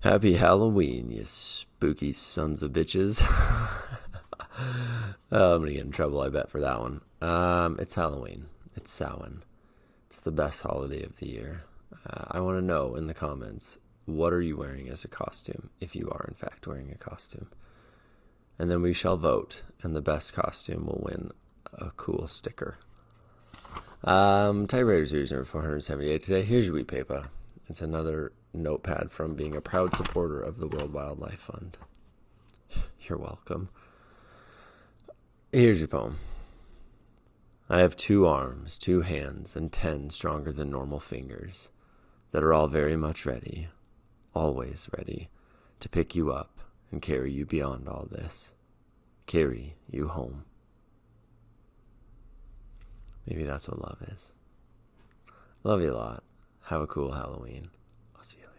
Happy Halloween, you spooky sons of bitches. Oh, I'm gonna get in trouble, I bet, for that one. It's Halloween. It's Samhain. It's the best holiday of the year. I want to know in the comments, what are you wearing as a costume, if you are in fact wearing a costume? And then we shall vote, and the best costume will win a cool sticker. Typewriter series number 478 today. Here's your wheat paper. It's another notepad from being a proud supporter of the World Wildlife Fund. You're welcome. Here's your poem. I have 2 arms, 2 hands, and 10 stronger than normal fingers that are all very much ready, always ready, to pick you up and carry you beyond all this. Carry you home. Maybe that's what love is. Love you a lot. Have a cool Halloween. I'll see you later.